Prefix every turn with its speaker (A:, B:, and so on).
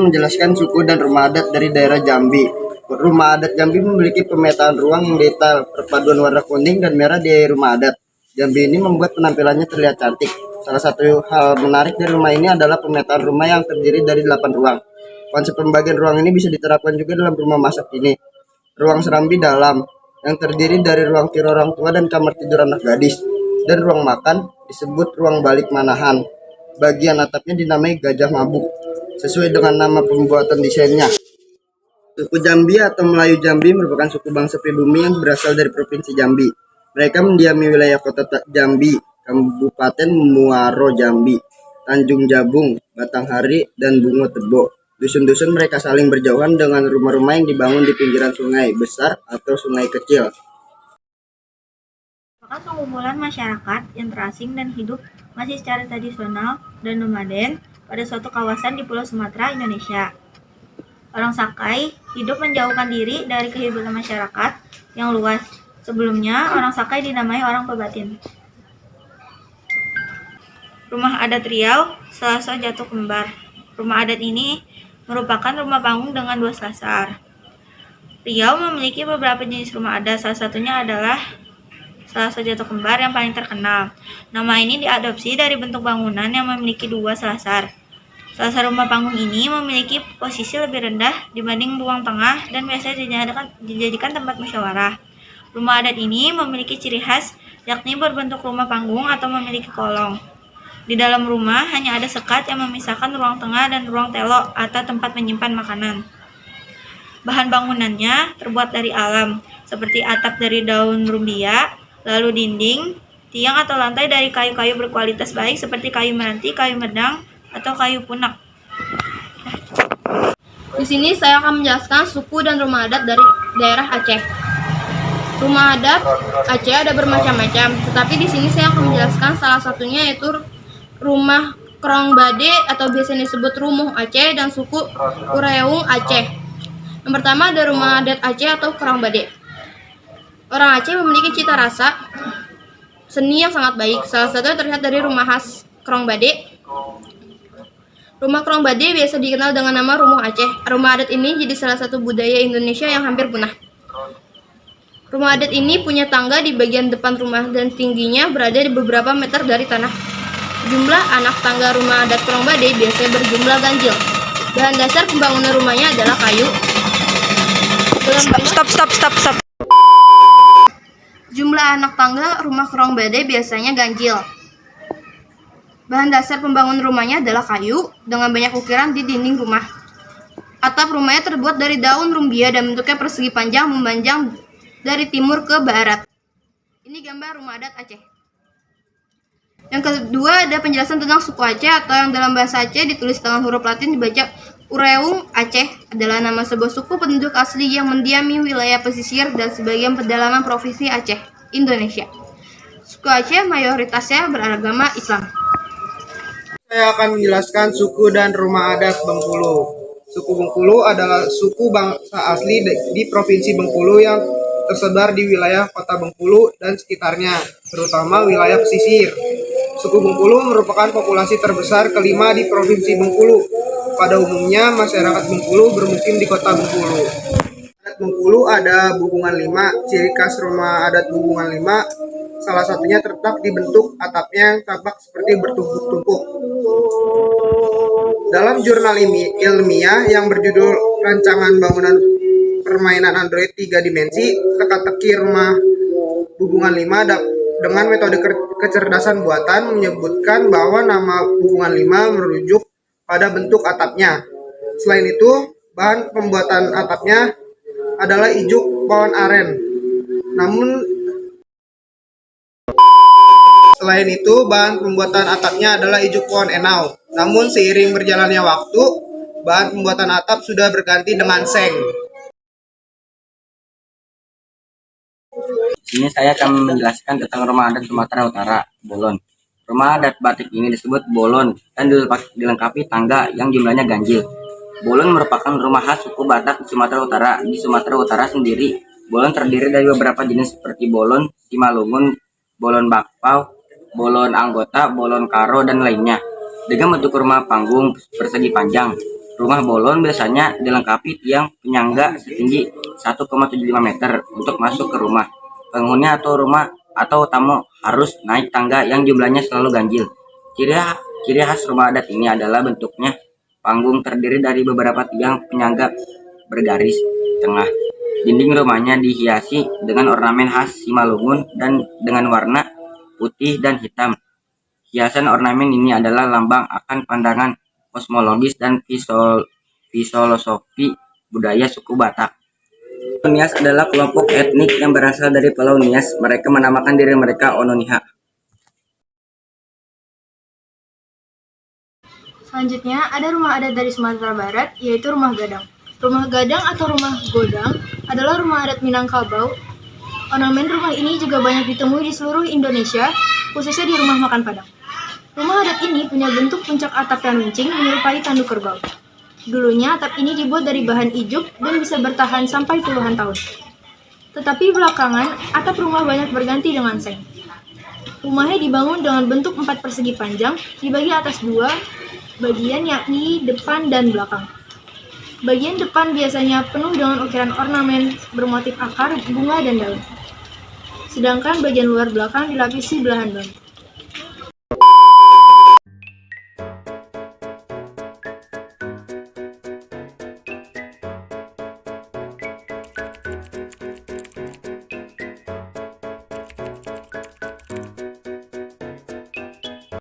A: menjelaskan suku dan rumah adat dari daerah Jambi. Rumah adat Jambi memiliki pemetaan ruang yang detail, perpaduan warna kuning dan merah di rumah adat. Jambi ini membuat penampilannya terlihat cantik. Salah satu hal menarik dari rumah ini adalah pemetaan rumah yang terdiri dari 8 ruang. Konsep pembagian ruang ini bisa diterapkan juga dalam rumah masak ini. Ruang serambi dalam, yang terdiri dari ruang tidur orang tua dan kamar tidur anak gadis. Dan ruang makan disebut ruang balik manahan. Bagian atapnya dinamai Gajah Mabuk, sesuai dengan nama pembuatan desainnya. Suku Jambi atau Melayu Jambi merupakan suku bangsa pribumi yang berasal dari Provinsi Jambi. Mereka mendiami wilayah kota Jambi, Kabupaten Muaro Jambi, Tanjung Jabung, Batanghari, dan Bungo Tebo. Dusun-dusun mereka saling berjauhan dengan rumah-rumah yang dibangun di pinggiran sungai besar atau sungai kecil.
B: Merupakan sekumpulan masyarakat yang terasing dan hidup masih secara tradisional dan nomaden pada suatu kawasan di Pulau Sumatera, Indonesia. Orang Sakai hidup menjauhkan diri dari kehidupan masyarakat yang luas. Sebelumnya, orang Sakai dinamai orang Pebatin. Rumah adat Riau, Selaso Jatuh Kembar. Rumah adat ini merupakan rumah panggung dengan 2 selasar. Riau memiliki beberapa jenis rumah adat, salah satunya adalah Selaso Jatuh Kembar yang paling terkenal. Nama ini diadopsi dari bentuk bangunan yang memiliki 2 selasar. Selasar rumah panggung ini memiliki posisi lebih rendah dibanding ruang tengah dan biasanya dijadikan tempat musyawarah. Rumah adat ini memiliki ciri khas, yakni berbentuk rumah panggung atau memiliki kolong. Di dalam rumah hanya ada sekat yang memisahkan ruang tengah dan ruang telo atau tempat menyimpan makanan. Bahan bangunannya terbuat dari alam, seperti atap dari daun rumbia, lalu dinding, tiang atau lantai dari kayu-kayu berkualitas baik seperti kayu meranti, kayu medang, atau kayu punak.
C: Di sini saya akan menjelaskan suku dan rumah adat dari daerah Aceh. Rumah adat Aceh ada bermacam-macam, tetapi di sini saya akan menjelaskan salah satunya yaitu rumah Krong Bade atau biasa disebut Rumuh Aceh dan suku Ureung Aceh. Yang pertama ada rumah adat Aceh atau Krong Bade. Orang Aceh memiliki cita rasa seni yang sangat baik. Salah satunya terlihat dari rumah khas Krong Bade. Rumah Krong Bade biasa dikenal dengan nama Rumuh Aceh. Rumah adat ini jadi salah satu budaya Indonesia yang hampir punah. Rumah adat ini punya tangga di bagian depan rumah dan tingginya berada di beberapa meter dari tanah. Jumlah anak tangga rumah adat Krong Bade biasanya berjumlah ganjil. Bahan dasar pembangunan rumahnya adalah kayu.
D: Stop.
C: Jumlah anak tangga rumah Krong Bade biasanya ganjil. Bahan dasar pembangunan rumahnya adalah kayu dengan banyak ukiran di dinding rumah. Atap rumahnya terbuat dari daun rumbia dan bentuknya persegi panjang memanjang dari timur ke barat. Ini gambar rumah adat Aceh. Yang kedua ada penjelasan tentang suku Aceh atau yang dalam bahasa Aceh ditulis dengan huruf Latin dibaca Ureung Aceh adalah nama sebuah suku penduduk asli yang mendiami wilayah pesisir dan sebagian pedalaman provinsi Aceh, Indonesia. Suku Aceh mayoritasnya beragama Islam.
A: Saya akan menjelaskan suku dan rumah adat Bengkulu. Suku Bengkulu adalah suku bangsa asli di Provinsi Bengkulu yang tersebar di wilayah kota Bengkulu dan sekitarnya, terutama wilayah pesisir. Suku Bengkulu merupakan populasi terbesar kelima di Provinsi Bengkulu. Pada umumnya, masyarakat Bengkulu bermukim di kota Bengkulu. Adat Bengkulu ada Bukungan 5. Ciri khas rumah adat Bukungan 5, salah satunya terletak di bentuk atapnya yang tampak seperti bertumpuk-tumpuk. Dalam jurnal ilmiah yang berjudul Rancangan Bangunan Permainan Android 3 Dimensi, teka-teki rumah Bukungan 5 dengan metode kecerdasan buatan menyebutkan bahwa nama Bukungan 5 merujuk pada bentuk atapnya. Selain itu, bahan pembuatan atapnya adalah ijuk pohon aren. Namun seiring berjalannya waktu, bahan pembuatan atap sudah berganti dengan seng.
D: Di sini saya akan menjelaskan tentang rumah adat Sumatera Utara, Bolon. Rumah adat batik ini disebut Bolon dan dilengkapi tangga yang jumlahnya ganjil. Bolon merupakan rumah khas suku Batak di Sumatera Utara. Di Sumatera Utara sendiri, bolon terdiri dari beberapa jenis seperti bolon Simalungun, bolon bakpao, bolon anggota, bolon karo, dan lainnya. Dengan bentuk rumah panggung persegi panjang, Rumah bolon biasanya dilengkapi tiang penyangga setinggi 1,75 meter untuk masuk ke rumah. Penghuni atau tamu harus naik tangga yang jumlahnya selalu ganjil. Ciri khas rumah adat ini adalah bentuknya panggung terdiri dari beberapa tiang penyangga bergaris tengah. Dinding rumahnya dihiasi dengan ornamen khas Simalungun dan dengan warna putih dan hitam. Hiasan ornamen ini adalah lambang akan pandangan kosmologis dan filosofi budaya suku Batak. Nias adalah kelompok etnik yang berasal dari Pulau Nias. Mereka menamakan diri mereka Ononiha.
C: Selanjutnya ada rumah adat dari Sumatera Barat, yaitu rumah gadang. Rumah gadang atau rumah godang adalah rumah adat Minangkabau. Ornamen rumah ini juga banyak ditemui di seluruh Indonesia, khususnya di rumah makan Padang. Rumah adat ini punya bentuk puncak atap yang runcing menyerupai tanduk kerbau. Dulunya atap ini dibuat dari bahan ijuk dan bisa bertahan sampai puluhan tahun. Tetapi belakangan, atap rumah banyak berganti dengan seng. Rumahnya dibangun dengan bentuk 4 persegi panjang, dibagi atas 2 bagian yakni depan dan belakang. Bagian depan biasanya penuh dengan ukiran ornamen bermotif akar, bunga, dan daun. Sedangkan bagian luar belakang dilapisi belahan bambu.